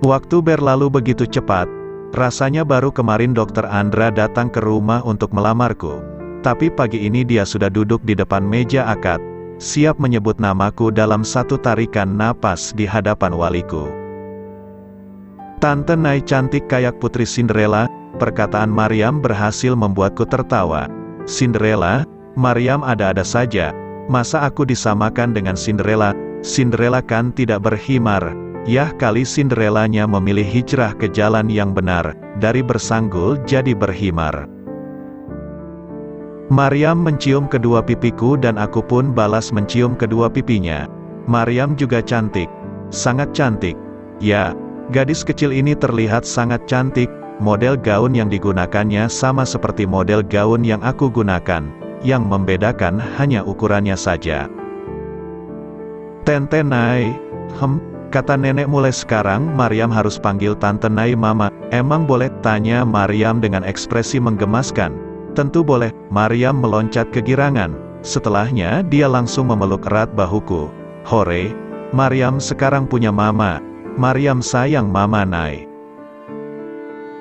Waktu berlalu begitu cepat. Rasanya baru kemarin Dokter Andra datang ke rumah untuk melamarku. Tapi pagi ini dia sudah duduk di depan meja akad, siap menyebut namaku dalam satu tarikan napas di hadapan waliku. "Tante Nay cantik kayak Putri Cinderella," perkataan Maryam berhasil membuatku tertawa. "Cinderella? Maryam ada-ada saja. Masa aku disamakan dengan Cinderella? Cinderella kan tidak berhimar." Yah kali Cinderellanya memilih hijrah ke jalan yang benar, dari bersanggul jadi berhimar. Maryam mencium kedua pipiku dan aku pun balas mencium kedua pipinya. Maryam juga cantik. Sangat cantik. Ya, gadis kecil ini terlihat sangat cantik. Model gaun yang digunakannya sama seperti model gaun yang aku gunakan. Yang membedakan hanya ukurannya saja. "Tante Nay." Kata nenek, mulai sekarang Maryam harus panggil Tante Nay Mama. "Emang boleh?" tanya Maryam dengan ekspresi menggemaskan. "Tentu boleh." Maryam meloncat kegirangan. Setelahnya dia langsung memeluk erat bahuku. "Hore, Maryam sekarang punya mama. Maryam sayang Mama Nay."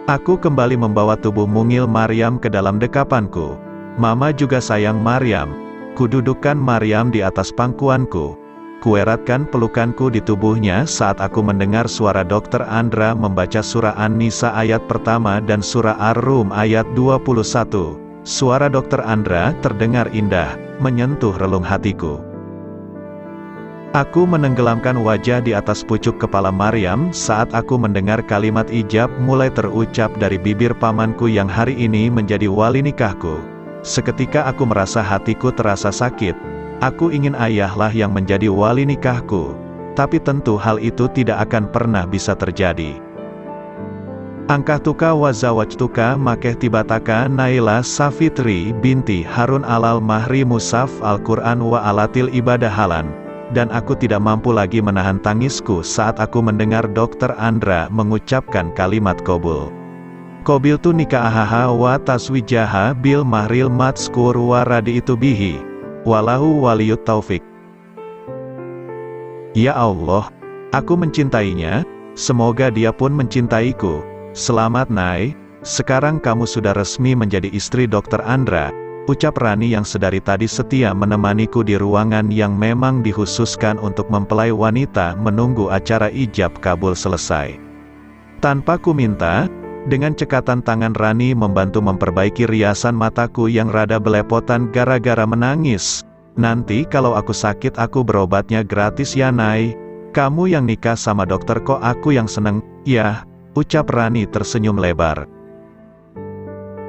Aku kembali membawa tubuh mungil Maryam ke dalam dekapanku. Mama juga sayang Maryam. Kududukkan Maryam di atas pangkuanku. Kueratkan pelukanku di tubuhnya saat aku mendengar suara Dokter Andra membaca surah An-Nisa ayat pertama dan surah Ar-Rum ayat 21. Suara Dokter Andra terdengar indah, menyentuh relung hatiku. Aku menenggelamkan wajah di atas pucuk kepala Maryam saat aku mendengar kalimat ijab mulai terucap dari bibir pamanku yang hari ini menjadi wali nikahku. Seketika aku merasa hatiku terasa sakit. Aku ingin ayahlah yang menjadi wali nikahku. Tapi tentu hal itu tidak akan pernah bisa terjadi. "Angkahtuka wa zawajtuka makeh tibataka Naila Safitri binti Harun alal mahri musaf Al-Quran wa alatil ibadah halan." Dan aku tidak mampu lagi menahan tangisku saat aku mendengar Dokter Andra mengucapkan kalimat qobul. "Qobiltu nikahaha wa taswijaha bil mahril matskur wa radiitu bihi. Walahu waliyut taufik." Ya Allah, aku mencintainya, semoga dia pun mencintaiku. "Selamat Nay, sekarang kamu sudah resmi menjadi istri Dokter Andra," ucap Rani yang sedari tadi setia menemaniku di ruangan yang memang dikhususkan untuk mempelai wanita menunggu acara ijab kabul selesai. Tanpa ku minta, dengan cekatan tangan Rani membantu memperbaiki riasan mataku yang rada belepotan gara-gara menangis. "Nanti kalau aku sakit aku berobatnya gratis ya Nay. Kamu yang nikah sama dokter kok aku yang seneng." "Yah," ucap Rani tersenyum lebar.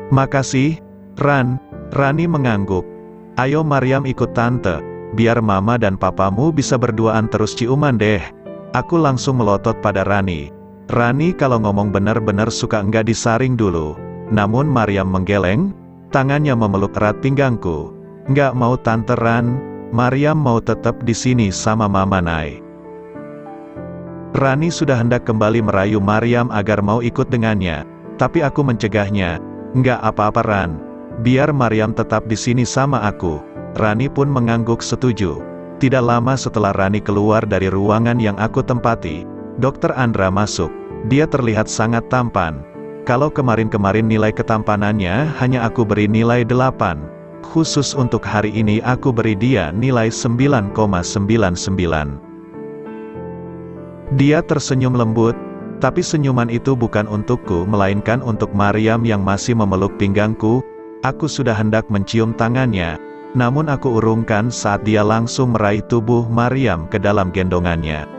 "Makasih, Ran." Rani mengangguk. "Ayo Maryam ikut tante, biar mama dan papamu bisa berduaan terus ciuman deh." Aku langsung melotot pada Rani. Rani kalau ngomong benar-benar suka enggak disaring dulu. Namun Maryam menggeleng, tangannya memeluk erat pinggangku. "Enggak mau Tante Ran, Maryam mau tetap di sini sama Mama Nay." Rani sudah hendak kembali merayu Maryam agar mau ikut dengannya, tapi aku mencegahnya. "Enggak apa-apa Ran, biar Maryam tetap di sini sama aku." Rani pun mengangguk setuju. Tidak lama setelah Rani keluar dari ruangan yang aku tempati, Dokter Andra masuk. Dia terlihat sangat tampan. Kalau kemarin-kemarin nilai ketampanannya hanya aku beri nilai 8. Khusus untuk hari ini aku beri dia nilai 9,99. Dia tersenyum lembut, tapi senyuman itu bukan untukku melainkan untuk Maryam yang masih memeluk pinggangku. Aku sudah hendak mencium tangannya, namun aku urungkan saat dia langsung meraih tubuh Maryam ke dalam gendongannya.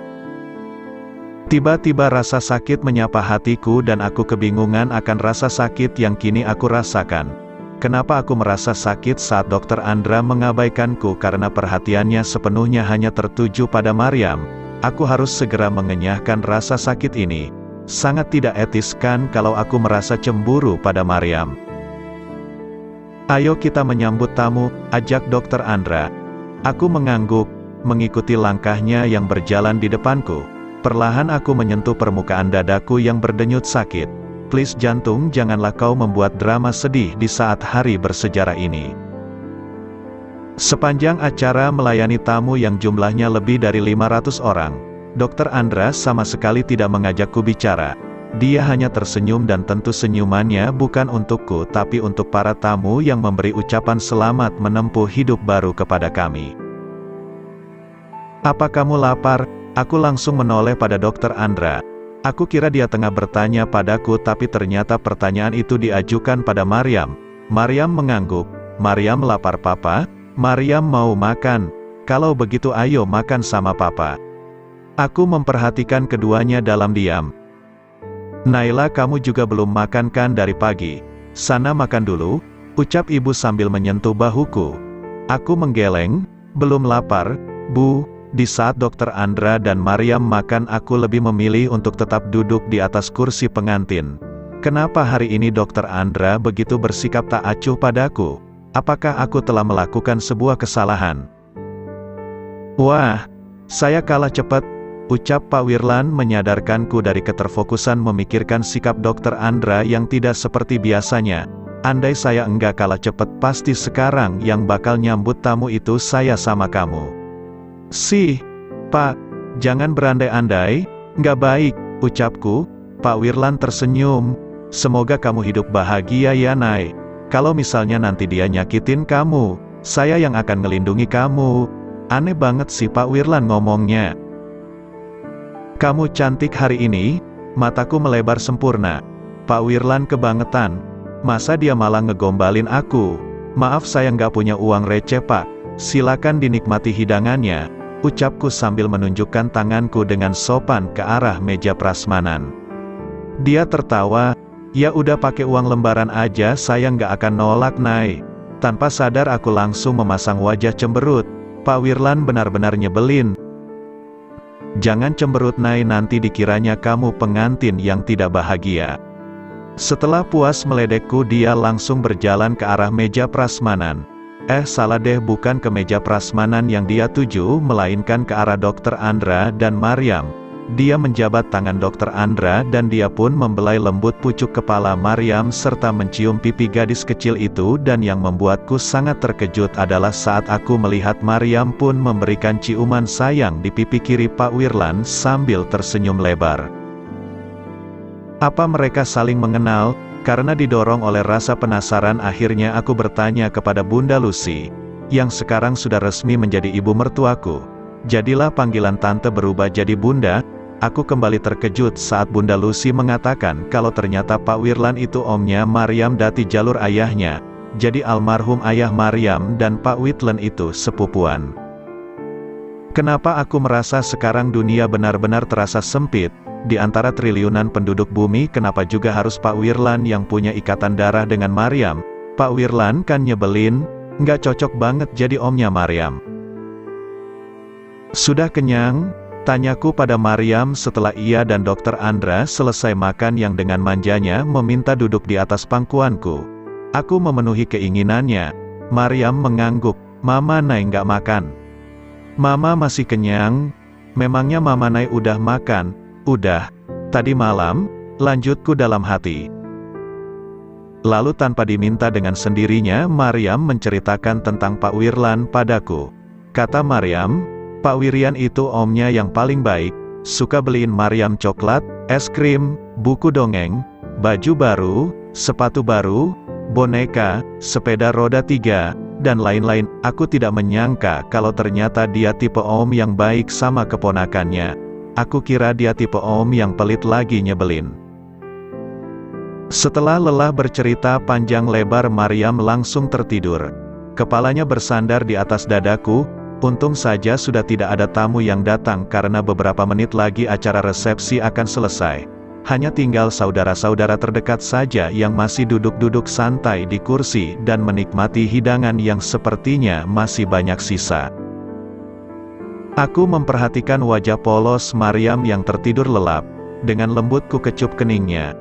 Tiba-tiba rasa sakit menyapa hatiku dan aku kebingungan akan rasa sakit yang kini aku rasakan. Kenapa aku merasa sakit saat Dokter Andra mengabaikanku karena perhatiannya sepenuhnya hanya tertuju pada Maryam? Aku harus segera mengenyahkan rasa sakit ini. Sangat tidak etis kan kalau aku merasa cemburu pada Maryam. "Ayo kita menyambut tamu," ajak Dokter Andra. Aku mengangguk, mengikuti langkahnya yang berjalan di depanku. Perlahan aku menyentuh permukaan dadaku yang berdenyut sakit. "Please jantung, janganlah kau membuat drama sedih di saat hari bersejarah ini." Sepanjang acara melayani tamu yang jumlahnya lebih dari 500 orang, Dokter Andra sama sekali tidak mengajakku bicara. Dia hanya tersenyum dan tentu senyumannya bukan untukku tapi untuk para tamu yang memberi ucapan selamat menempuh hidup baru kepada kami. "Apa kamu lapar?" Aku langsung menoleh pada Dokter Andra. Aku kira dia tengah bertanya padaku tapi ternyata pertanyaan itu diajukan pada Maryam. Maryam mengangguk. "Maryam lapar papa?" "Maryam mau makan." "Kalau begitu ayo makan sama papa." Aku memperhatikan keduanya dalam diam. "Naila, kamu juga belum makan kan dari pagi? Sana makan dulu," ucap ibu sambil menyentuh bahuku. Aku menggeleng, "Belum lapar, Bu." Di saat Dokter Andra dan Maryam makan, aku lebih memilih untuk tetap duduk di atas kursi pengantin. Kenapa hari ini Dokter Andra begitu bersikap tak acuh padaku? Apakah aku telah melakukan sebuah kesalahan? "Wah, saya kalah cepat," ucap Pak Wirlan menyadarkanku dari keterfokusan memikirkan sikap Dokter Andra yang tidak seperti biasanya. "Andai saya enggak kalah cepat, pasti sekarang yang bakal nyambut tamu itu saya sama kamu." "Sih, Pak, jangan berandai-andai, nggak baik," ucapku. Pak Wirlan tersenyum. "Semoga kamu hidup bahagia ya, Nay. Kalau misalnya nanti dia nyakitin kamu, saya yang akan ngelindungi kamu." Aneh banget sih Pak Wirlan ngomongnya. "Kamu cantik hari ini," mataku melebar sempurna. Pak Wirlan kebangetan. Masa dia malah ngegombalin aku? "Maaf saya nggak punya uang receh Pak. Silakan dinikmati hidangannya," ucapku sambil menunjukkan tanganku dengan sopan ke arah meja prasmanan. Dia tertawa. "Ya udah pakai uang lembaran aja, saya nggak akan nolak, Nay." Tanpa sadar aku langsung memasang wajah cemberut. Pak Wirlan benar-benar nyebelin. "Jangan cemberut, Nay, nanti dikiranya kamu pengantin yang tidak bahagia." Setelah puas meledekku, dia langsung berjalan ke arah meja prasmanan. Salah deh, bukan ke meja prasmanan yang dia tuju, melainkan ke arah Dokter Andra dan Maryam. Dia menjabat tangan Dokter Andra dan dia pun membelai lembut pucuk kepala Maryam serta mencium pipi gadis kecil itu, dan yang membuatku sangat terkejut adalah saat aku melihat Maryam pun memberikan ciuman sayang di pipi kiri Pak Wirlan sambil tersenyum lebar. Apa mereka saling mengenal? Karena didorong oleh rasa penasaran, akhirnya aku bertanya kepada Bunda Lucy, yang sekarang sudah resmi menjadi ibu mertuaku. Jadilah panggilan tante berubah jadi Bunda. Aku kembali terkejut saat Bunda Lucy mengatakan kalau ternyata Pak Wirlan itu omnya Maryam dari jalur ayahnya. Jadi almarhum ayah Maryam dan Pak Wirlan itu sepupuan. Kenapa aku merasa sekarang dunia benar-benar terasa sempit? Di antara triliunan penduduk bumi, kenapa juga harus Pak Wirlan yang punya ikatan darah dengan Maryam? Pak Wirlan kan nyebelin, nggak cocok banget jadi omnya Maryam. "Sudah kenyang?" tanyaku pada Maryam setelah ia dan Dokter Andra selesai makan, yang dengan manjanya meminta duduk di atas pangkuanku. Aku memenuhi keinginannya. Maryam mengangguk. "Mama Nay nggak makan." "Mama masih kenyang." "Memangnya Mama Nay udah makan?" "Udah. Tadi malam," lanjutku dalam hati. Lalu tanpa diminta dengan sendirinya Maryam menceritakan tentang Pak Wirlan padaku. Kata Maryam, Pak Wiryan itu omnya yang paling baik, suka beliin Maryam coklat, es krim, buku dongeng, baju baru, sepatu baru, boneka, sepeda roda 3, dan lain-lain. Aku tidak menyangka kalau ternyata dia tipe om yang baik sama keponakannya. Aku kira dia tipe om yang pelit lagi nyebelin. Setelah lelah bercerita panjang lebar, Maryam langsung tertidur. Kepalanya bersandar di atas dadaku. Untung saja sudah tidak ada tamu yang datang karena beberapa menit lagi acara resepsi akan selesai. Hanya tinggal saudara-saudara terdekat saja yang masih duduk-duduk santai di kursi dan menikmati hidangan yang sepertinya masih banyak sisa. Aku memperhatikan wajah polos Maryam yang tertidur lelap. Dengan lembut ku kecup keningnya.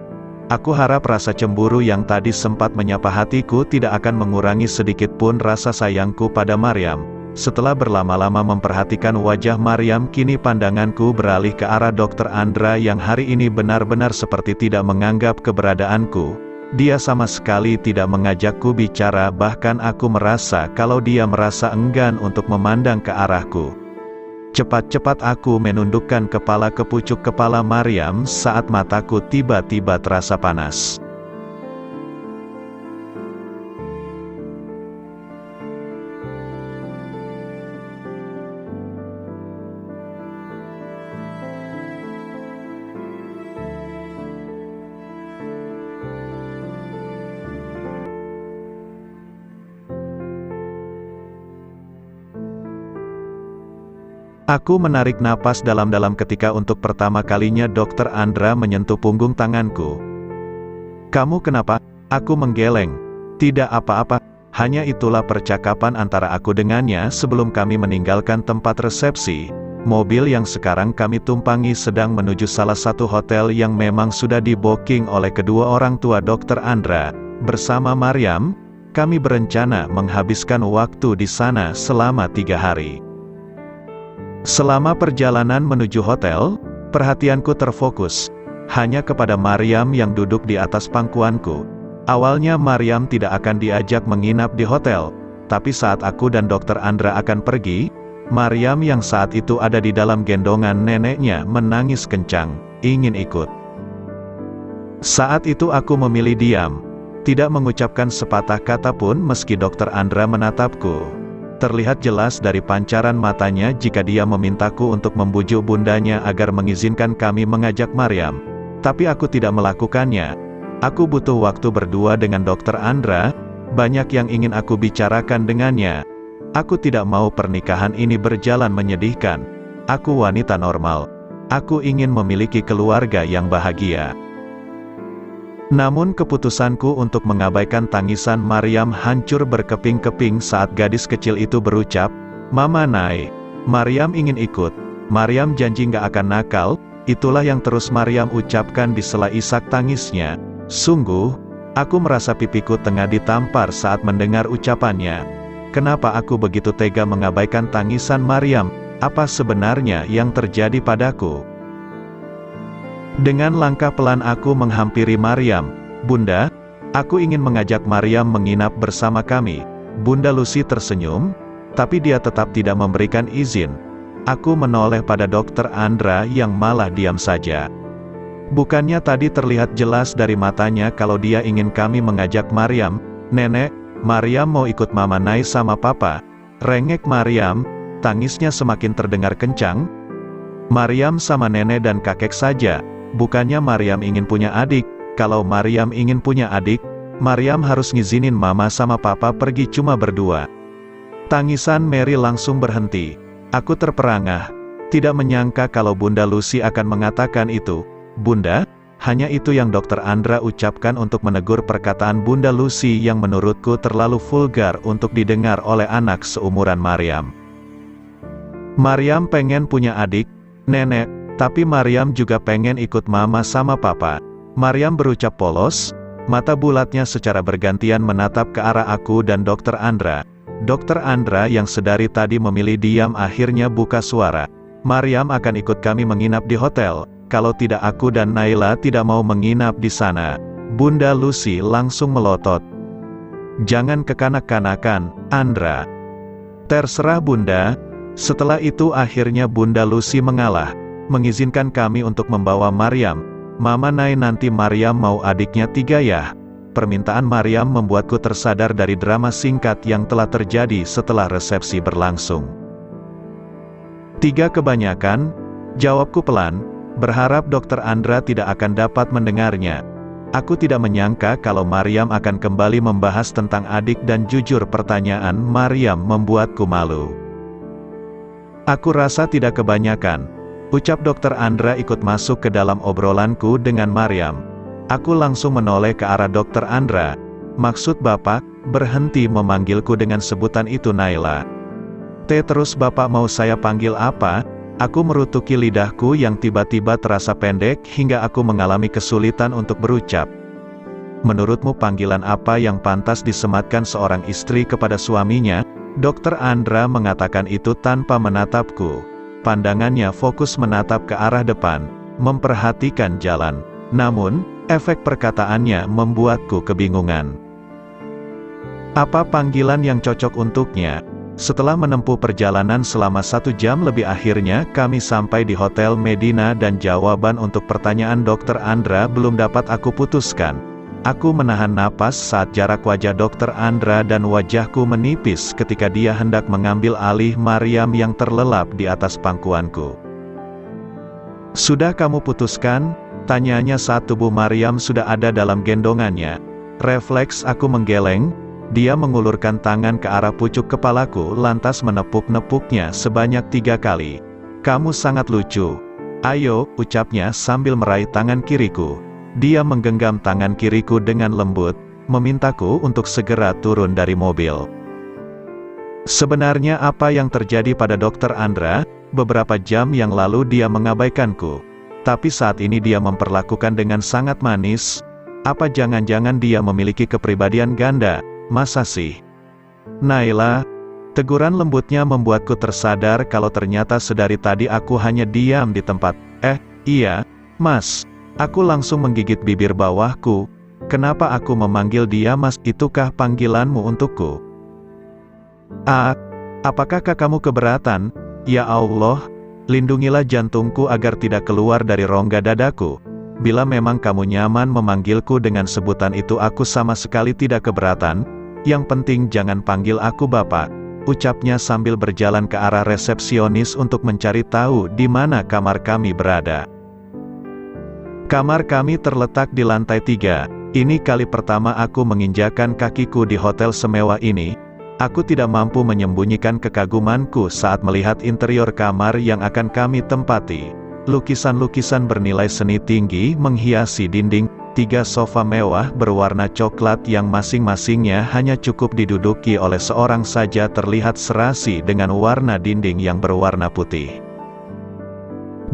Aku harap rasa cemburu yang tadi sempat menyapa hatiku tidak akan mengurangi sedikit pun rasa sayangku pada Maryam. Setelah berlama-lama memperhatikan wajah Maryam, kini pandanganku beralih ke arah Dokter Andra yang hari ini benar-benar seperti tidak menganggap keberadaanku. Dia sama sekali tidak mengajakku bicara, bahkan aku merasa kalau dia merasa enggan untuk memandang ke arahku. Cepat-cepat aku menundukkan kepala ke pucuk kepala Maryam saat mataku tiba-tiba terasa panas. Aku menarik napas dalam-dalam ketika untuk pertama kalinya Dr. Andra menyentuh punggung tanganku. "Kamu kenapa?" Aku menggeleng. "Tidak apa-apa, hanya itulah percakapan antara aku dengannya sebelum kami meninggalkan tempat resepsi. Mobil yang sekarang kami tumpangi sedang menuju salah satu hotel yang memang sudah di-booking oleh kedua orang tua Dr. Andra. Bersama Maryam, kami berencana menghabiskan waktu di sana selama 3 hari. Selama perjalanan menuju hotel, perhatianku terfokus hanya kepada Maryam yang duduk di atas pangkuanku. Awalnya Maryam tidak akan diajak menginap di hotel, tapi saat aku dan Dr. Andra akan pergi, Maryam yang saat itu ada di dalam gendongan neneknya menangis kencang, ingin ikut. Saat itu aku memilih diam, tidak mengucapkan sepatah kata pun meski Dr. Andra menatapku. Terlihat jelas dari pancaran matanya jika dia memintaku untuk membujuk bundanya agar mengizinkan kami mengajak Maryam. Tapi aku tidak melakukannya. Aku butuh waktu berdua dengan Dr. Andra, banyak yang ingin aku bicarakan dengannya. Aku tidak mau pernikahan ini berjalan menyedihkan. Aku wanita normal. Aku ingin memiliki keluarga yang bahagia. Namun keputusanku untuk mengabaikan tangisan Maryam hancur berkeping-keping saat gadis kecil itu berucap, "Mama Nay." Maryam ingin ikut. Maryam janji gak akan nakal, itulah yang terus Maryam ucapkan di sela isak tangisnya. Sungguh, aku merasa pipiku tengah ditampar saat mendengar ucapannya. Kenapa aku begitu tega mengabaikan tangisan Maryam? Apa sebenarnya yang terjadi padaku? Dengan langkah pelan aku menghampiri Maryam. "Bunda, aku ingin mengajak Maryam menginap bersama kami." Bunda Lucy tersenyum, tapi dia tetap tidak memberikan izin. Aku menoleh pada Dr. Andra yang malah diam saja. Bukannya tadi terlihat jelas dari matanya kalau dia ingin kami mengajak Maryam. "Nenek, Maryam mau ikut Mama Nay sama Papa." Rengek Maryam, tangisnya semakin terdengar kencang. "Maryam sama nenek dan kakek saja. Bukannya Maryam ingin punya adik. Kalau Maryam ingin punya adik, Maryam harus ngizinin Mama sama Papa pergi cuma berdua." Tangisan Mary langsung berhenti. Aku terperangah. Tidak menyangka kalau Bunda Lucy akan mengatakan itu. "Bunda," hanya itu yang Dr. Andra ucapkan untuk menegur perkataan Bunda Lucy yang menurutku terlalu vulgar untuk didengar oleh anak seumuran Maryam. "Maryam pengen punya adik, Nenek. Tapi Maryam juga pengen ikut Mama sama Papa." Maryam berucap polos, mata bulatnya secara bergantian menatap ke arah aku dan Dr. Andra. Dr. Andra yang sedari tadi memilih diam akhirnya buka suara. "Maryam akan ikut kami menginap di hotel. Kalau tidak aku dan Naila tidak mau menginap di sana." Bunda Lucy langsung melotot. "Jangan kekanak-kanakan, Andra." "Terserah Bunda." Setelah itu akhirnya Bunda Lucy mengalah, mengizinkan kami untuk membawa Maryam. "Mama Nay, nanti Maryam mau adiknya 3 ya?" Permintaan Maryam membuatku tersadar dari drama singkat yang telah terjadi setelah resepsi berlangsung. "3 kebanyakan," jawabku pelan, berharap Dr. Andra tidak akan dapat mendengarnya. Aku tidak menyangka kalau Maryam akan kembali membahas tentang adik dan jujur pertanyaan Maryam membuatku malu. "Aku rasa tidak kebanyakan," ucap Dr. Andra ikut masuk ke dalam obrolanku dengan Maryam. Aku langsung menoleh ke arah Dr. Andra. "Maksud Bapak?" Berhenti memanggilku dengan sebutan itu Naila. Terus Bapak mau saya panggil apa?" Aku merutuki lidahku yang tiba-tiba terasa pendek hingga aku mengalami kesulitan untuk berucap. "Menurutmu panggilan apa yang pantas disematkan seorang istri kepada suaminya?" Dr. Andra mengatakan itu tanpa menatapku. Pandangannya fokus menatap ke arah depan, memperhatikan jalan. Namun, efek perkataannya membuatku kebingungan. "Apa panggilan yang cocok untuknya?" Setelah menempuh perjalanan selama 1 jam lebih, akhirnya kami sampai di Hotel Medina dan jawaban untuk pertanyaan Dr. Andra belum dapat aku putuskan. Aku menahan napas saat jarak wajah Dr. Andra dan wajahku menipis ketika dia hendak mengambil alih Maryam yang terlelap di atas pangkuanku. "Sudah kamu putuskan?" tanyanya saat tubuh Maryam sudah ada dalam gendongannya. Refleks aku menggeleng. Dia mengulurkan tangan ke arah pucuk kepalaku lantas menepuk-nepuknya sebanyak 3 kali. "Kamu sangat lucu. Ayo," ucapnya sambil meraih tangan kiriku. Dia menggenggam tangan kiriku dengan lembut, memintaku untuk segera turun dari mobil. Sebenarnya apa yang terjadi pada Dr. Andra? Beberapa jam yang lalu dia mengabaikanku. Tapi saat ini dia memperlakukan dengan sangat manis. Apa jangan-jangan dia memiliki kepribadian ganda? Masa sih? "Naila," teguran lembutnya membuatku tersadar kalau ternyata sedari tadi aku hanya diam di tempat. Iya, Mas." Aku langsung menggigit bibir bawahku. Kenapa aku memanggil dia Mas? Itukah panggilanmu untukku? Apakah kamu keberatan? Ya Allah, lindungilah jantungku agar tidak keluar dari rongga dadaku. Bila memang kamu nyaman memanggilku dengan sebutan itu, aku sama sekali tidak keberatan. Yang penting jangan panggil aku Bapak, ucapnya sambil berjalan ke arah resepsionis untuk mencari tahu di mana kamar kami berada. Kamar kami terletak di lantai 3. Ini kali pertama aku menginjakan kakiku di hotel semewah ini. Aku tidak mampu menyembunyikan kekagumanku saat melihat interior kamar yang akan kami tempati. Lukisan-lukisan bernilai seni tinggi menghiasi dinding. 3 sofa mewah berwarna coklat yang masing-masingnya hanya cukup diduduki oleh seorang saja terlihat serasi dengan warna dinding yang berwarna putih.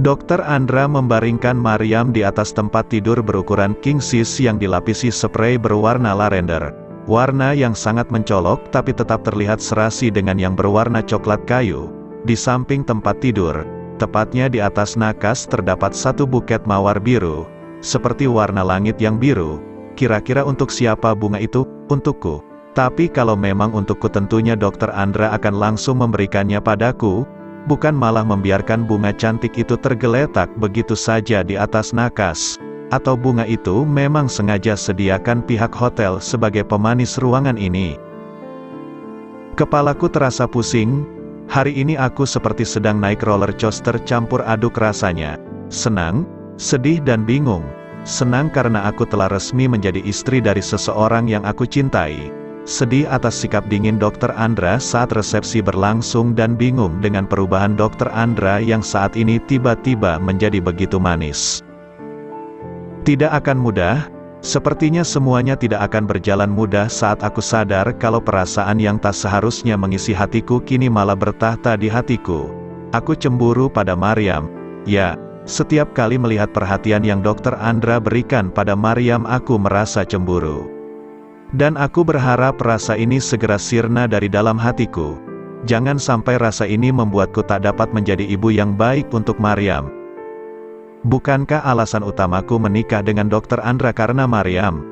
Dr. Andra membaringkan Maryam di atas tempat tidur berukuran king size yang dilapisi sprei berwarna lavender. Warna yang sangat mencolok tapi tetap terlihat serasi dengan yang berwarna coklat kayu. Di samping tempat tidur, tepatnya di atas nakas, terdapat 1 buket mawar biru. Seperti warna langit yang biru. Kira-kira untuk siapa bunga itu? Untukku. Tapi kalau memang untukku, tentunya Dr. Andra akan langsung memberikannya padaku, bukan malah membiarkan bunga cantik itu tergeletak begitu saja di atas nakas. Atau bunga itu memang sengaja sediakan pihak hotel sebagai pemanis ruangan ini. Kepalaku terasa pusing. Hari ini aku seperti sedang naik roller coaster campur aduk rasanya. Senang, sedih dan bingung. Senang karena aku telah resmi menjadi istri dari seseorang yang aku cintai. Sedih atas sikap dingin Dr. Andra saat resepsi berlangsung dan bingung dengan perubahan Dr. Andra yang saat ini tiba-tiba menjadi begitu manis. Tidak akan mudah. Sepertinya semuanya tidak akan berjalan mudah saat aku sadar kalau perasaan yang tak seharusnya mengisi hatiku kini malah bertahta di hatiku. Aku cemburu pada Maryam. Ya, setiap kali melihat perhatian yang Dr. Andra berikan pada Maryam, aku merasa cemburu. Dan aku berharap rasa ini segera sirna dari dalam hatiku. Jangan sampai rasa ini membuatku tak dapat menjadi ibu yang baik untuk Maryam. Bukankah alasan utamaku menikah dengan Dr. Andra karena Maryam?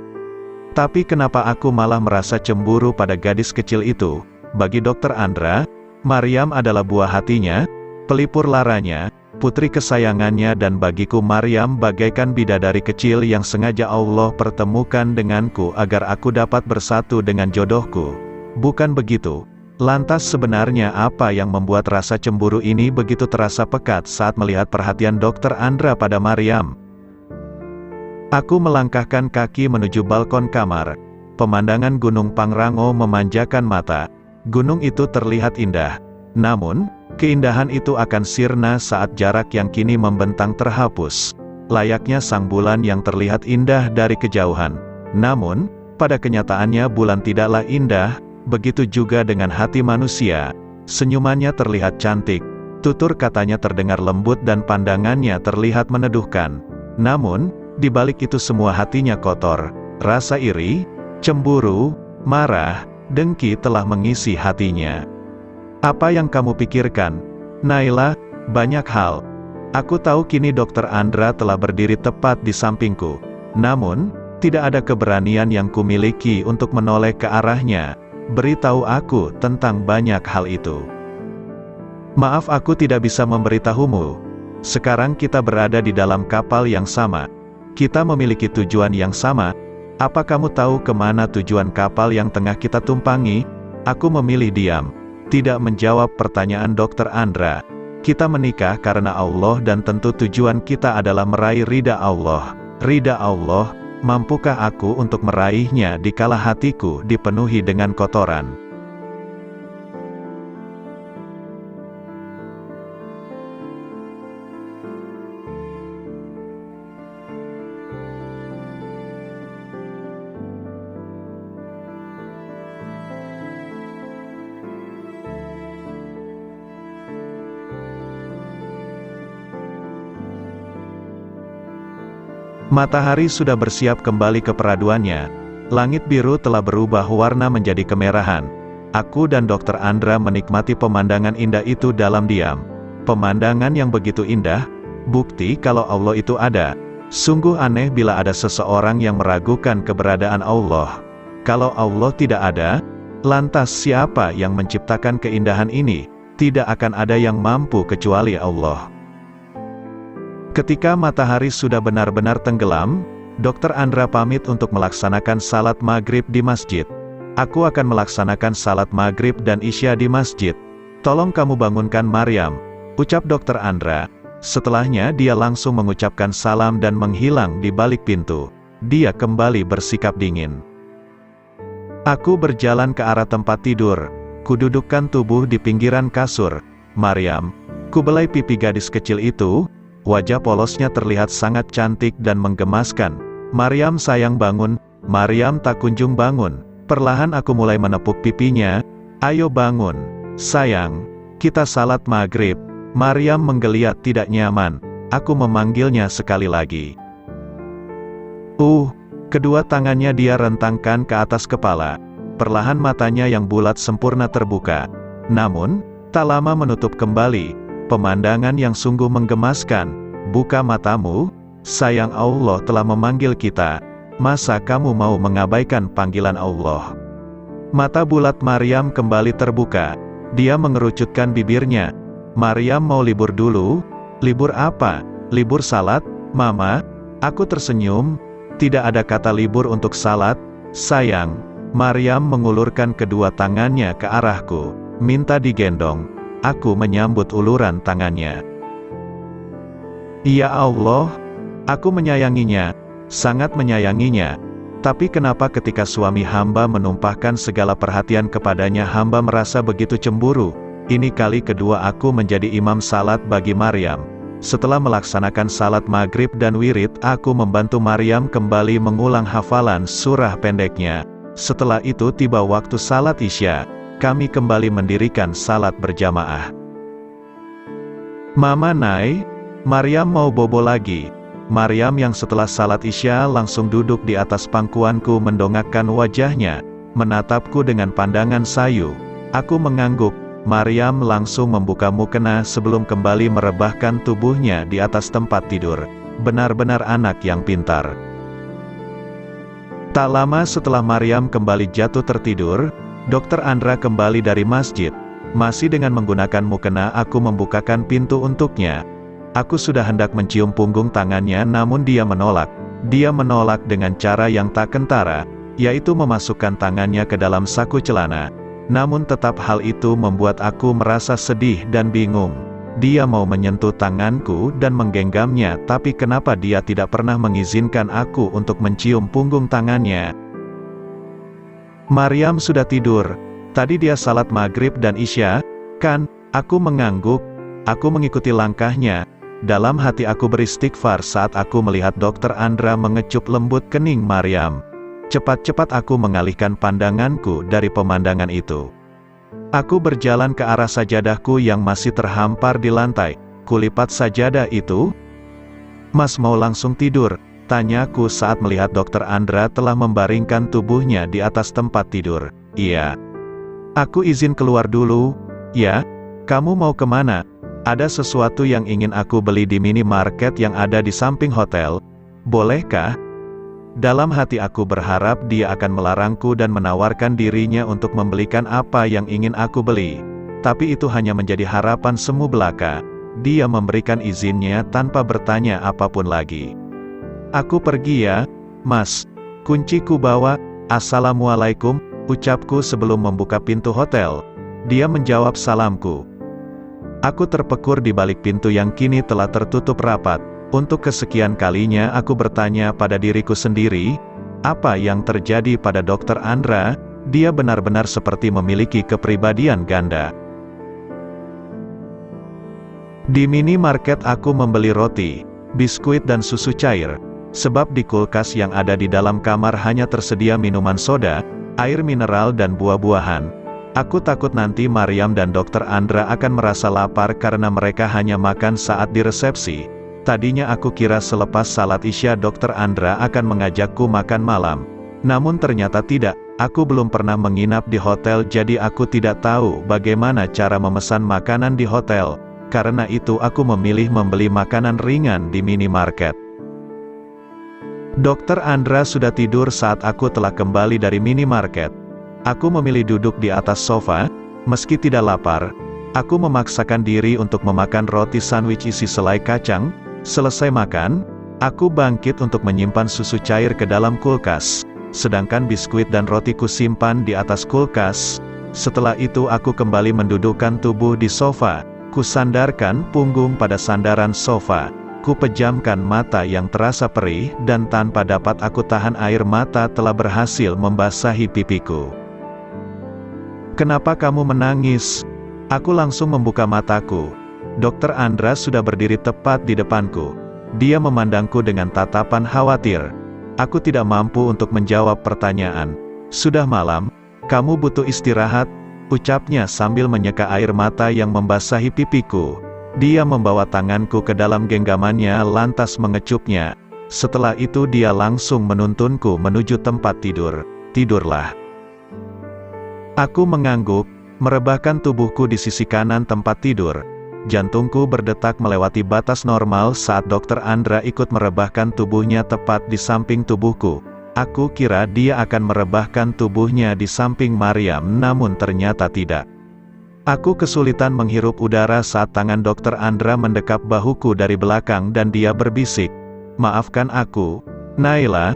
Tapi kenapa aku malah merasa cemburu pada gadis kecil itu? Bagi Dr. Andra, Maryam adalah buah hatinya, pelipur laranya, putri kesayangannya, dan bagiku Maryam bagaikan bidadari kecil yang sengaja Allah pertemukan denganku agar aku dapat bersatu dengan jodohku. Bukan begitu? Lantas sebenarnya apa yang membuat rasa cemburu ini begitu terasa pekat saat melihat perhatian Dr. Andra pada Maryam? Aku melangkahkan kaki menuju balkon kamar. Pemandangan Gunung Pangrango memanjakan mata. Gunung itu terlihat indah. Namun, keindahan itu akan sirna saat jarak yang kini membentang terhapus. Layaknya sang bulan yang terlihat indah dari kejauhan. Namun, pada kenyataannya bulan tidaklah indah. Begitu juga dengan hati manusia. Senyumannya terlihat cantik, tutur katanya terdengar lembut dan pandangannya terlihat meneduhkan. Namun, di balik itu semua hatinya kotor. Rasa iri, cemburu, marah, dengki telah mengisi hatinya. Apa yang kamu pikirkan, Naila? Banyak hal. Aku tahu kini Dr. Andra telah berdiri tepat di sampingku. Namun, tidak ada keberanian yang kumiliki untuk menoleh ke arahnya. beritahu aku tentang banyak hal itu. Maaf, aku tidak bisa memberitahumu. Sekarang kita berada di dalam kapal yang sama. Kita memiliki tujuan yang sama. Apa kamu tahu kemana tujuan kapal yang tengah kita tumpangi? Aku memilih diam, tidak menjawab pertanyaan Dr. Andra. Kita menikah karena Allah dan tentu tujuan kita adalah meraih ridha Allah. Ridha Allah, mampukah aku untuk meraihnya dikala hatiku dipenuhi dengan kotoran? Matahari sudah bersiap kembali ke peraduannya. Langit biru telah berubah warna menjadi kemerahan. Aku dan Dr. Andra menikmati pemandangan indah itu dalam diam. Pemandangan yang begitu indah, bukti kalau Allah itu ada. Sungguh aneh bila ada seseorang yang meragukan keberadaan Allah. Kalau Allah tidak ada, lantas siapa yang menciptakan keindahan ini? Tidak akan ada yang mampu kecuali Allah. Ketika matahari sudah benar-benar tenggelam, Dr. Andra pamit untuk melaksanakan salat maghrib di masjid. Aku akan melaksanakan salat maghrib dan isya di masjid. Tolong kamu bangunkan Maryam, ucap Dr. Andra. Setelahnya dia langsung mengucapkan salam dan menghilang di balik pintu. Dia kembali bersikap dingin. Aku berjalan ke arah tempat tidur. Kududukkan tubuh di pinggiran kasur. Maryam, kubelai pipi gadis kecil itu. Wajah polosnya terlihat sangat cantik dan menggemaskan. Maryam sayang, bangun. Maryam tak kunjung bangun. Perlahan aku mulai menepuk pipinya. Ayo bangun, sayang. Kita salat maghrib. Maryam menggeliat tidak nyaman. Aku memanggilnya sekali lagi. Kedua tangannya dia rentangkan ke atas kepala. Perlahan matanya yang bulat sempurna terbuka. Namun, tak lama menutup kembali. Pemandangan yang sungguh menggemaskan. Buka matamu, sayang, Allah telah memanggil kita. Masa kamu mau mengabaikan panggilan Allah? Mata bulat Maryam kembali terbuka. Dia mengerucutkan bibirnya. Maryam mau libur dulu? Libur apa? Libur salat, Mama? Aku tersenyum. Tidak ada kata libur untuk salat, sayang. Maryam mengulurkan kedua tangannya ke arahku. Minta digendong. Aku menyambut uluran tangannya. Ya Allah, aku menyayanginya, sangat menyayanginya. Tapi kenapa ketika suami hamba menumpahkan segala perhatian kepadanya, hamba merasa begitu cemburu? Ini kali kedua aku menjadi imam salat bagi Maryam. Setelah melaksanakan salat maghrib dan wirid, aku membantu Maryam kembali mengulang hafalan surah pendeknya. Setelah itu tiba waktu salat isya. Kami kembali mendirikan salat berjamaah. Mama, Nay, Maryam mau bobo lagi. Maryam yang setelah salat isya langsung duduk di atas pangkuanku mendongakkan wajahnya, menatapku dengan pandangan sayu. Aku mengangguk. Maryam langsung membuka mukena sebelum kembali merebahkan tubuhnya di atas tempat tidur. Benar-benar anak yang pintar. Tak lama setelah Maryam kembali jatuh tertidur, Dr. Andra kembali dari masjid. Masih dengan menggunakan mukena, aku membukakan pintu untuknya. Aku sudah hendak mencium punggung tangannya, namun dia menolak. Dia menolak dengan cara yang tak kentara, yaitu memasukkan tangannya ke dalam saku celana. Namun tetap hal itu membuat aku merasa sedih dan bingung. Dia mau menyentuh tanganku dan menggenggamnya, tapi kenapa dia tidak pernah mengizinkan aku untuk mencium punggung tangannya? Maryam sudah tidur. Tadi dia salat maghrib dan isya, kan? Aku mengangguk. Aku mengikuti langkahnya. Dalam hati aku beristighfar saat aku melihat Dr. Andra mengecup lembut kening Maryam. Cepat-cepat aku mengalihkan pandanganku dari pemandangan itu. Aku berjalan ke arah sajadahku yang masih terhampar di lantai. Kulipat sajadah itu. Mas mau langsung tidur? Tanyaku saat melihat Dr. Andra telah membaringkan tubuhnya di atas tempat tidur. Iya. Aku izin keluar dulu. Ya? Kamu mau kemana? Ada sesuatu yang ingin aku beli di minimarket yang ada di samping hotel. Bolehkah? Dalam hati aku berharap dia akan melarangku dan menawarkan dirinya untuk membelikan apa yang ingin aku beli. Tapi itu hanya menjadi harapan semu belaka. Dia memberikan izinnya tanpa bertanya apapun lagi. Aku pergi ya, Mas. Kunci ku bawa. Assalamualaikum, ucapku sebelum membuka pintu hotel. Dia menjawab salamku. Aku terpekur di balik pintu yang kini telah tertutup rapat. Untuk kesekian kalinya aku bertanya pada diriku sendiri, apa yang terjadi pada Dr. Andra? Dia benar-benar seperti memiliki kepribadian ganda. Di minimarket aku membeli roti, biskuit dan susu cair. Sebab di kulkas yang ada di dalam kamar hanya tersedia minuman soda, air mineral dan buah-buahan. Aku takut nanti Maryam dan Dr. Andra akan merasa lapar karena mereka hanya makan saat di resepsi. Tadinya aku kira selepas salat Isya Dr. Andra akan mengajakku makan malam. Namun ternyata tidak, aku belum pernah menginap di hotel jadi aku tidak tahu bagaimana cara memesan makanan di hotel. Karena itu aku memilih membeli makanan ringan di minimarket. Dr. Andra sudah tidur saat aku telah kembali dari minimarket. Aku memilih duduk di atas sofa, meski tidak lapar. Aku memaksakan diri untuk memakan roti sandwich isi selai kacang. Selesai makan, aku bangkit untuk menyimpan susu cair ke dalam kulkas. Sedangkan biskuit dan roti ku simpan di atas kulkas. Setelah itu aku kembali mendudukkan tubuh di sofa. Ku sandarkan punggung pada sandaran sofa. Ku pejamkan mata yang terasa perih, dan tanpa dapat aku tahan air mata telah berhasil membasahi pipiku. "Kenapa kamu menangis?" Aku langsung membuka mataku. Dr. Andra sudah berdiri tepat di depanku. Dia memandangku dengan tatapan khawatir. Aku tidak mampu untuk menjawab pertanyaan. "Sudah malam, kamu butuh istirahat," ucapnya sambil menyeka air mata yang membasahi pipiku. Dia membawa tanganku ke dalam genggamannya lantas mengecupnya. Setelah itu dia langsung menuntunku menuju tempat tidur. "Tidurlah." Aku mengangguk, merebahkan tubuhku di sisi kanan tempat tidur. Jantungku berdetak melewati batas normal saat Dr. Andra ikut merebahkan tubuhnya tepat di samping tubuhku. Aku kira dia akan merebahkan tubuhnya di samping Maryam, namun ternyata tidak. Aku kesulitan menghirup udara saat tangan Dr. Andra mendekap bahuku dari belakang dan dia berbisik, "Maafkan aku, Naila."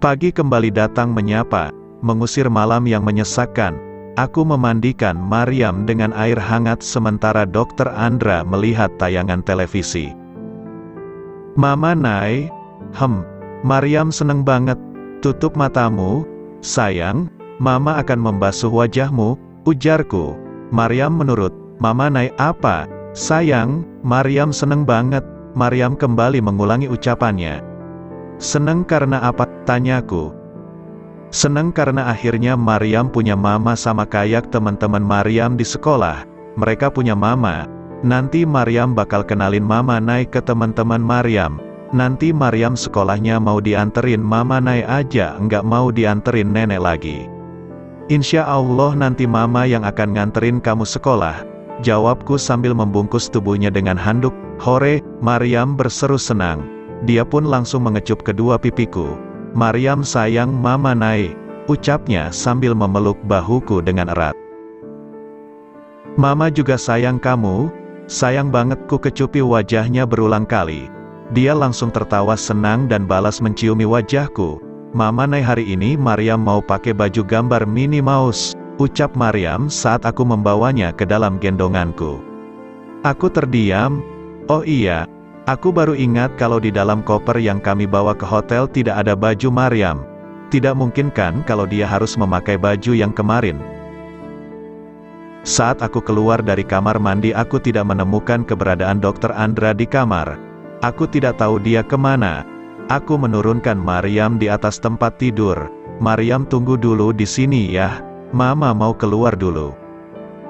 Pagi kembali datang menyapa, mengusir malam yang menyesakkan. Aku memandikan Maryam dengan air hangat sementara Dr. Andra melihat tayangan televisi. "Mama Nay." Maryam seneng banget. "Tutup matamu, sayang. Mama akan membasuh wajahmu," ujarku. Maryam menurut. "Mama Nay apa, sayang?" Maryam seneng banget. Maryam kembali mengulangi ucapannya. "Seneng karena apa?" tanyaku. "Seneng karena akhirnya Maryam punya mama sama kayak teman-teman Maryam di sekolah. Mereka punya mama. Nanti Maryam bakal kenalin Mama Nay ke teman-teman Maryam. Nanti Maryam sekolahnya mau dianterin Mama Nay aja, nggak mau dianterin nenek lagi. Insya Allah nanti Mama yang akan nganterin kamu sekolah," jawabku sambil membungkus tubuhnya dengan handuk. "Hore!" Maryam berseru senang. Dia pun langsung mengecup kedua pipiku. "Maryam sayang Mama Nay," ucapnya sambil memeluk bahuku dengan erat. "Mama juga sayang kamu, sayang banget." Ku kecupi wajahnya berulang kali. Dia langsung tertawa senang dan balas menciumi wajahku. "Mama Nay hari ini Maryam mau pakai baju gambar Minnie Mouse," ucap Maryam saat aku membawanya ke dalam gendonganku. Aku terdiam. "Oh iya, aku baru ingat kalau di dalam koper yang kami bawa ke hotel tidak ada baju Maryam. Tidak mungkin kan kalau dia harus memakai baju yang kemarin." Saat aku keluar dari kamar mandi aku tidak menemukan keberadaan Dr. Andra di kamar. Aku tidak tahu dia kemana. Aku menurunkan Maryam di atas tempat tidur. "Maryam tunggu dulu di sini ya. Mama mau keluar dulu."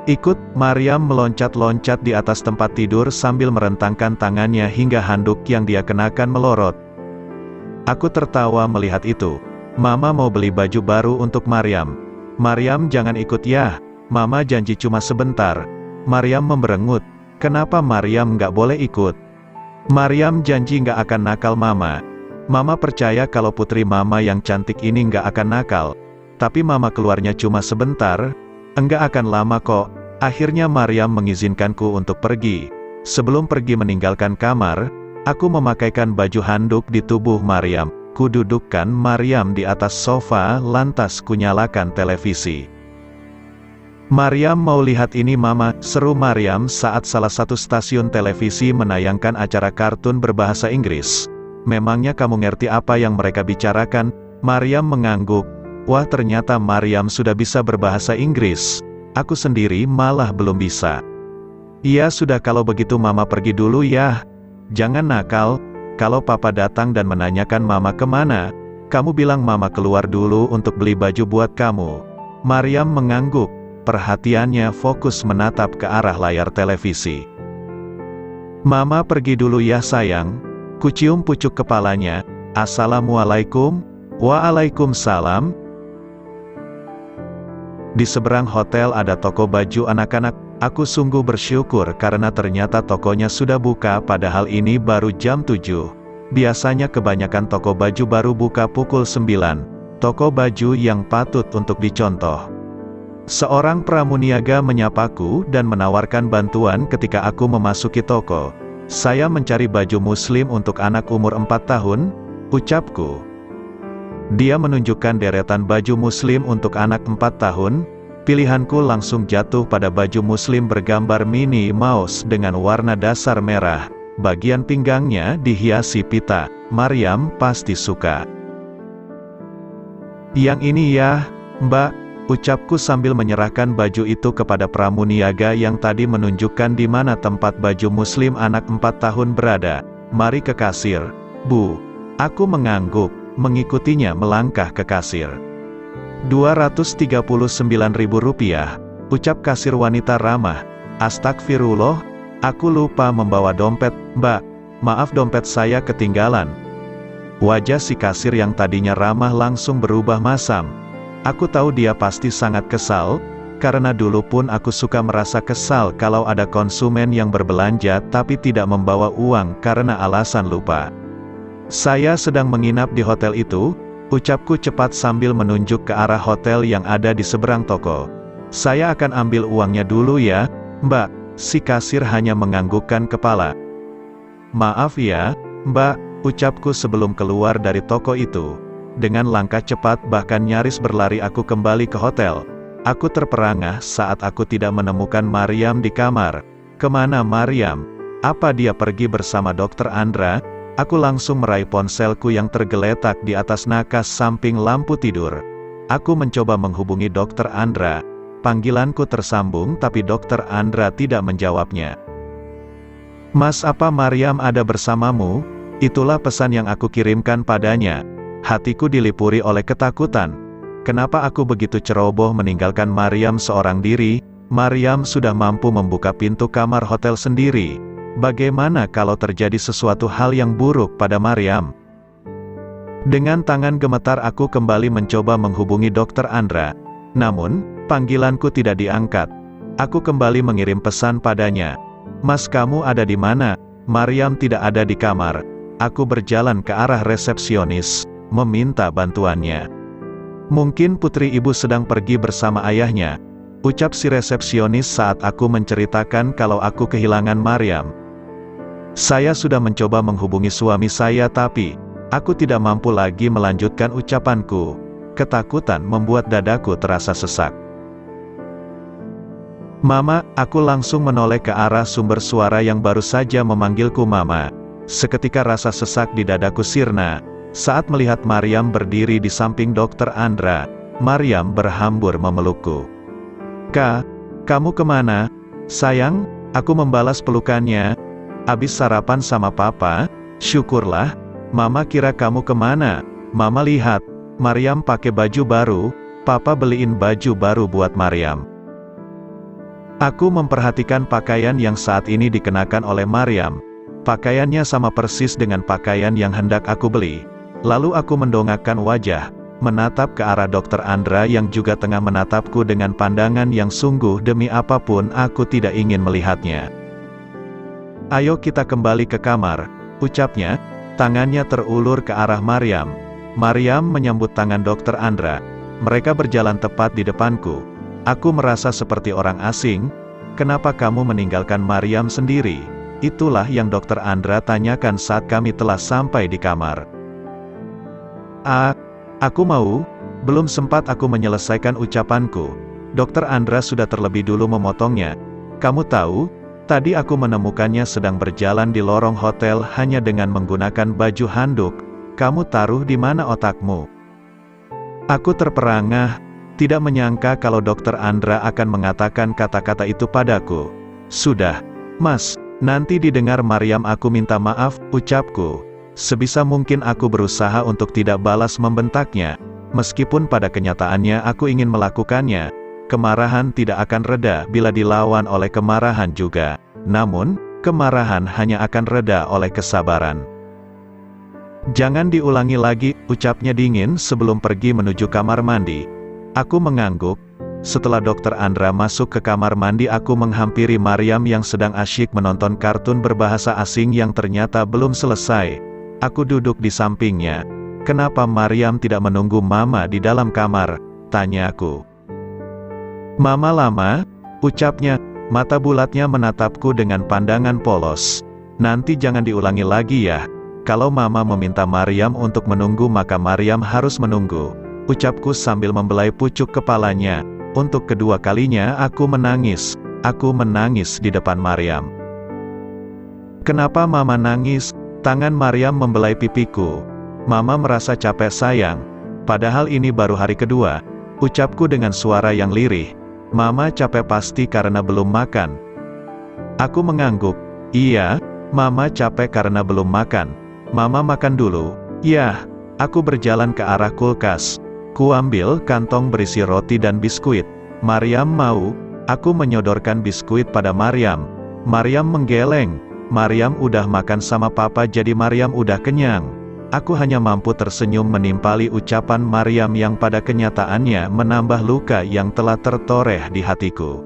"Ikut." Maryam meloncat-loncat di atas tempat tidur sambil merentangkan tangannya hingga handuk yang dia kenakan melorot. Aku tertawa melihat itu. "Mama mau beli baju baru untuk Maryam." "Maryam jangan ikut ya. Mama janji cuma sebentar." Maryam memberengut. "Kenapa Maryam nggak boleh ikut?" Maryam janji nggak akan nakal Mama. Mama percaya kalau putri Mama yang cantik ini nggak akan nakal. Tapi Mama keluarnya cuma sebentar. Enggak akan lama kok. Akhirnya Maryam mengizinkanku untuk pergi. Sebelum pergi meninggalkan kamar, aku memakaikan baju handuk di tubuh Maryam. Kududukkan Maryam di atas sofa, lantas kunyalakan televisi. "Maryam mau lihat ini Mama," seru Maryam saat salah satu stasiun televisi menayangkan acara kartun berbahasa Inggris. "Memangnya kamu ngerti apa yang mereka bicarakan?" Maryam mengangguk. Wah, ternyata Maryam sudah bisa berbahasa Inggris. Aku sendiri malah belum bisa. "Iya sudah, kalau begitu Mama pergi dulu ya. Jangan nakal. Kalau Papa datang dan menanyakan Mama kemana, kamu bilang Mama keluar dulu untuk beli baju buat kamu." Maryam mengangguk. Perhatiannya fokus menatap ke arah layar televisi. "Mama pergi dulu ya sayang." Kucium pucuk kepalanya. "Assalamualaikum." "Waalaikumsalam." Di seberang hotel ada toko baju anak-anak. Aku sungguh bersyukur karena ternyata tokonya sudah buka, padahal ini baru jam 7. Biasanya kebanyakan toko baju baru buka pukul 9. Toko baju yang patut untuk dicontoh. Seorang pramuniaga menyapaku dan menawarkan bantuan ketika aku memasuki toko. "Saya mencari baju muslim untuk anak umur 4 tahun, ucapku. Dia menunjukkan deretan baju muslim untuk anak 4 tahun. Pilihanku langsung jatuh pada baju muslim bergambar Minnie Mouse dengan warna dasar merah. Bagian pinggangnya dihiasi pita. Maryam pasti suka. "Yang ini ya, Mbak," ucapku sambil menyerahkan baju itu kepada pramuniaga yang tadi menunjukkan di mana tempat baju muslim anak 4 tahun berada. "Mari ke kasir, Bu." Aku mengangguk, mengikutinya melangkah ke kasir. "Rp239.000, ucap kasir wanita ramah. "Astagfirullah, aku lupa membawa dompet, Mbak. Maaf, dompet saya ketinggalan." Wajah si kasir yang tadinya ramah langsung berubah masam. Aku tahu dia pasti sangat kesal, karena dulu pun aku suka merasa kesal kalau ada konsumen yang berbelanja tapi tidak membawa uang karena alasan lupa. "Saya sedang menginap di hotel itu," ucapku cepat sambil menunjuk ke arah hotel yang ada di seberang toko. "Saya akan ambil uangnya dulu ya, Mbak." Si kasir hanya menganggukkan kepala. "Maaf ya, Mbak," ucapku sebelum keluar dari toko itu. Dengan langkah cepat bahkan nyaris berlari aku kembali ke hotel. Aku terperangah saat aku tidak menemukan Maryam di kamar. Kemana Maryam? Apa dia pergi bersama Dr. Andra? Aku langsung meraih ponselku yang tergeletak di atas nakas samping lampu tidur. Aku mencoba menghubungi Dr. Andra. Panggilanku tersambung tapi Dr. Andra tidak menjawabnya. "Mas, apa Maryam ada bersamamu?" Itulah pesan yang aku kirimkan padanya. Hatiku dilipuri oleh ketakutan. Kenapa aku begitu ceroboh meninggalkan Maryam seorang diri? Maryam sudah mampu membuka pintu kamar hotel sendiri. Bagaimana kalau terjadi sesuatu hal yang buruk pada Maryam? Dengan tangan gemetar aku kembali mencoba menghubungi Dr. Andra. Namun, panggilanku tidak diangkat. Aku kembali mengirim pesan padanya. "Mas, kamu ada di mana?" Maryam tidak ada di kamar. Aku berjalan ke arah resepsionis, meminta bantuannya. "Mungkin putri ibu sedang pergi bersama ayahnya," ucap si resepsionis saat aku menceritakan kalau aku kehilangan Maryam. Saya sudah mencoba menghubungi suami saya tapi aku tidak mampu lagi melanjutkan ucapanku. Ketakutan membuat dadaku terasa sesak. "Mama," aku langsung menoleh ke arah sumber suara yang baru saja memanggilku Mama. Seketika rasa sesak di dadaku sirna saat melihat Maryam berdiri di samping Dr. Andra. Maryam berhambur memelukku. "Kak, kamu kemana? Sayang," aku membalas pelukannya. "Abis sarapan sama Papa." "Syukurlah. Mama kira kamu kemana." "Mama lihat, Maryam pakai baju baru. Papa beliin baju baru buat Maryam." Aku memperhatikan pakaian yang saat ini dikenakan oleh Maryam. Pakaiannya sama persis dengan pakaian yang hendak aku beli. Lalu aku mendongakkan wajah, menatap ke arah Dr. Andra yang juga tengah menatapku dengan pandangan yang sungguh demi apapun aku tidak ingin melihatnya. Ayo kita kembali ke kamar, ucapnya. Tangannya terulur ke arah Maryam. Maryam menyambut tangan Dr. Andra. Mereka berjalan tepat di depanku. Aku merasa seperti orang asing. Kenapa kamu meninggalkan Maryam sendiri? Itulah yang Dr. Andra tanyakan saat kami telah sampai di kamar. Aku mau. Belum sempat aku menyelesaikan ucapanku. Dr. Andra sudah terlebih dulu memotongnya. Kamu tahu, tadi aku menemukannya sedang berjalan di lorong hotel hanya dengan menggunakan baju handuk. Kamu taruh di mana otakmu? Aku terperangah, tidak menyangka kalau Dr. Andra akan mengatakan kata-kata itu padaku. Sudah, Mas, nanti didengar Maryam aku minta maaf, ucapku. Sebisa mungkin aku berusaha untuk tidak balas membentaknya. Meskipun pada kenyataannya aku ingin melakukannya, kemarahan tidak akan reda bila dilawan oleh kemarahan juga. Namun, kemarahan hanya akan reda oleh kesabaran. Jangan diulangi lagi, ucapnya dingin sebelum pergi menuju kamar mandi. Aku mengangguk. Setelah Dr. Andra masuk ke kamar mandi, aku menghampiri Maryam yang sedang asyik menonton kartun berbahasa asing yang ternyata belum selesai. Aku duduk di sampingnya. Kenapa Maryam tidak menunggu Mama di dalam kamar? Tanyaku. Mama lama, ucapnya, mata bulatnya menatapku dengan pandangan polos. Nanti jangan diulangi lagi ya. Kalau Mama meminta Maryam untuk menunggu maka Maryam harus menunggu. Ucapku sambil membelai pucuk kepalanya. Untuk kedua kalinya aku menangis. Aku menangis di depan Maryam. Kenapa Mama nangis? Tangan Maryam membelai pipiku. Mama merasa capek sayang. Padahal ini baru hari kedua. Ucapku dengan suara yang lirih. Mama capek pasti karena belum makan. Aku mengangguk. Iya, Mama capek karena belum makan. Mama makan dulu. Yah, aku berjalan ke arah kulkas. Kuambil kantong berisi roti dan biskuit. Maryam mau. Aku menyodorkan biskuit pada Maryam. Maryam menggeleng. Maryam udah makan sama Papa jadi Maryam udah kenyang. Aku hanya mampu tersenyum menimpali ucapan Maryam yang pada kenyataannya menambah luka yang telah tertoreh di hatiku.